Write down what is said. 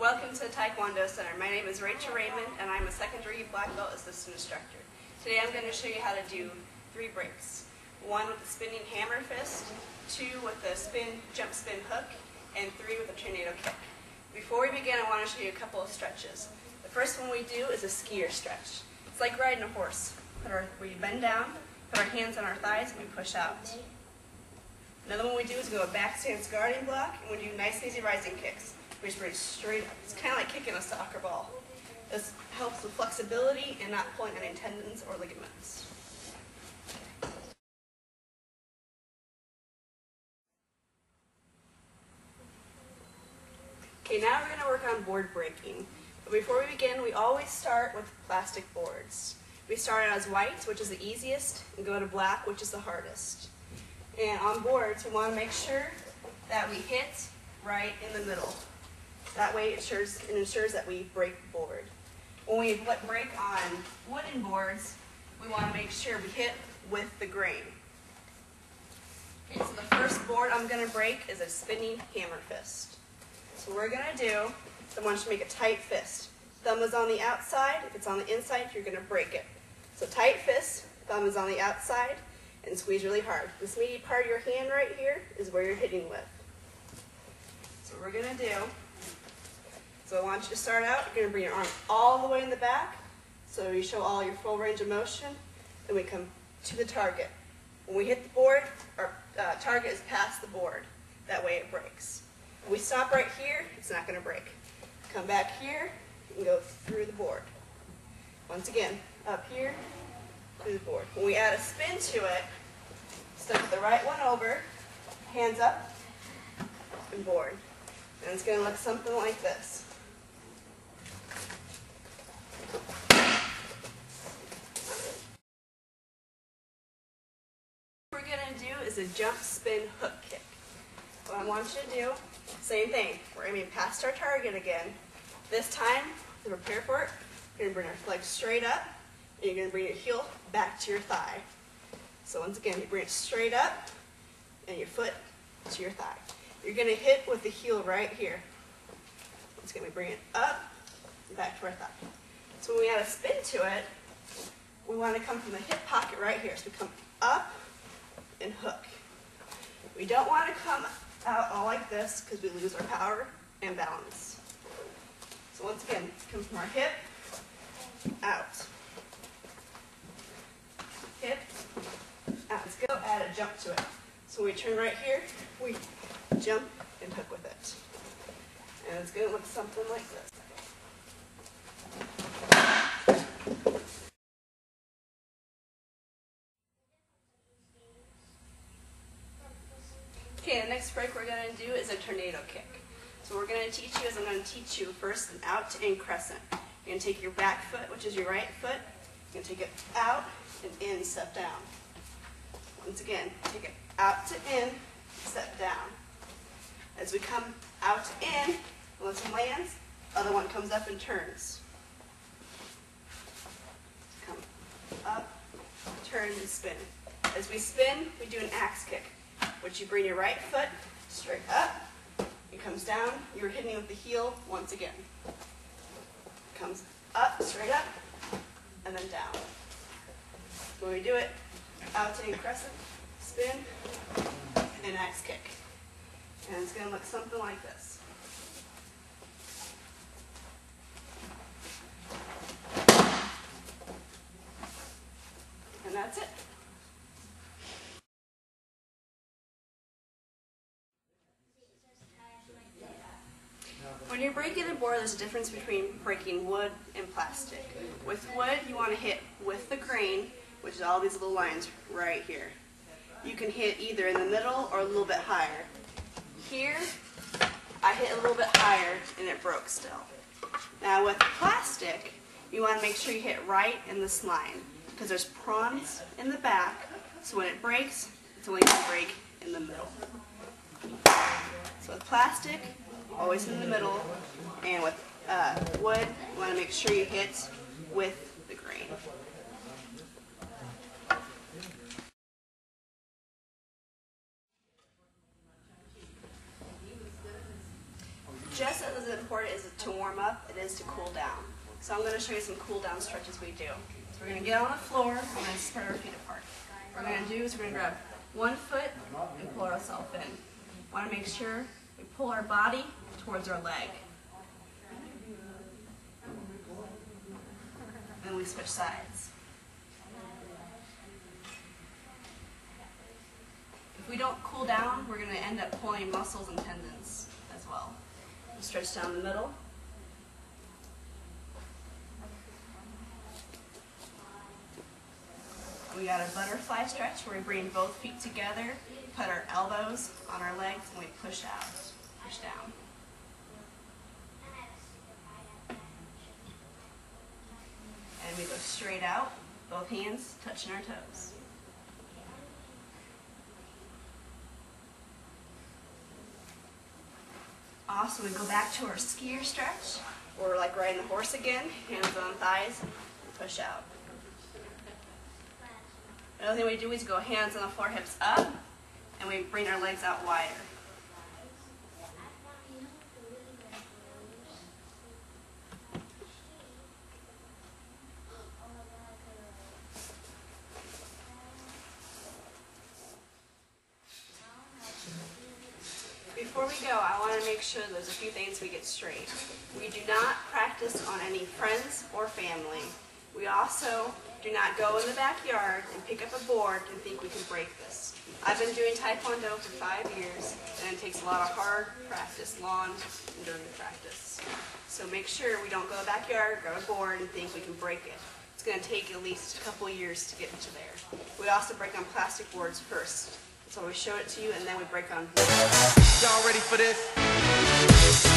Welcome to the Taekwondo Center. My name is Rachel Raymond, and I'm a secondary black belt assistant instructor. Today I'm going to show you how to do 3 breaks. 1 with the spinning hammer fist, 2 with the jump spin hook, and 3 with the tornado kick. Before we begin, I want to show you a couple of stretches. The first one we do is a skier stretch. It's like riding a horse. We bend down, put our hands on our thighs, and we push out. Another one we do is go a back stance guarding block, and we do nice easy rising kicks. We just bring it straight up. It's kind of like kicking a soccer ball. This helps with flexibility and not pulling any tendons or ligaments. Okay, now we're going to work on board breaking. But before we begin, we always start with plastic boards. We start out as white, which is the easiest, and go to black, which is the hardest. And on boards, we want to make sure that we hit right in the middle. That way it ensures that we break the board. When we break on wooden boards, we want to make sure we hit with the grain. Okay, so the first board I'm going to break is a spinning hammer fist. So what we're going to do is I want you to make a tight fist. Thumb is on the outside. If it's on the inside, you're going to break it. So tight fist, thumb is on the outside, and squeeze really hard. This meaty part of your hand right here is where you're hitting with. So what we're going to do, so I want you to start out, you're going to bring your arm all the way in the back, so you show all your full range of motion, then we come to the target. When we hit the board, our target is past the board. That way it breaks. When we stop right here, it's not going to break. Come back here, and go through the board. Once again, up here, through the board. When we add a spin to it, step the right one over, hands up, and board. And it's going to look something like this. What we're going to do is a jump spin hook kick. What I want you to do, same thing. We're aiming past our target again. This time, to prepare for it, you're going to bring our leg straight up, and you're going to bring your heel back to your thigh. So once again, you bring it straight up, and your foot to your thigh. You're going to hit with the heel right here. Once again, we bring it up, and back to our thigh. So when we add a spin to it, we want to come from the hip pocket right here. So we come up and hook. We don't want to come out all like this because we lose our power and balance. So once again, come from our hip, out. Hip, out. Let's go add a jump to it. So when we turn right here, we jump and hook with it. And it's going to look something like this. Okay, the next break we're going to do is a tornado kick. So what we're going to teach you is I'm going to teach you first an out to in crescent. You're going to take your back foot, which is your right foot, you're going to take it out and in, step down. Once again, take it out to in, step down. As we come out to in, once it lands, other one comes up and turns. Come up, turn, and spin. As we spin, we do an axe kick, which you bring your right foot straight up, it comes down, you're hitting with the heel once again. Comes up, straight up, and then down. When we do it, out to in crescent, spin, and axe kick. And it's going to look something like this. And that's it. When you're breaking a board, there's a difference between breaking wood and plastic. With wood, you want to hit with the grain, which is all these little lines right here. You can hit either in the middle or a little bit higher. Here, I hit a little bit higher and it broke still. Now with plastic, you want to make sure you hit right in this line because there's prongs in the back, so when it breaks, it's only going to break in the middle. So with plastic, always in the middle, and with wood, you want to make sure you hit with the grain. just as important as to warm up, it is to cool down. So I'm going to show you some cool down stretches we do. So we're going to get on the floor, we're going to spread our feet apart. What we're going to do is we're going to grab one foot and pull ourselves in. Want to make sure we pull our body towards our leg. Then we switch sides. If we don't cool down, we're going to end up pulling muscles and tendons as well. Stretch down the middle. We got a butterfly stretch where we bring both feet together, put our elbows on our legs, and we push out, push down. And we go straight out, both hands touching our toes. Also, we go back to our skier stretch, where we're like riding the horse again, hands on thighs, and push out. Another thing we do is go hands on the floor, hips up, and we bring our legs out wider. Before we go, I want to make sure there's a few things we get straight. We do not practice on any friends or family. We also do not go in the backyard and pick up a board and think we can break this. I've been doing Taekwondo for 5 years, and it takes a lot of hard practice, long and dirty practice. So make sure we don't go in the backyard, grab a board, and think we can break it. It's going to take at least a couple years to get to there. We also break on plastic boards first. So we show it to you, and then we break on board. Y'all ready for this?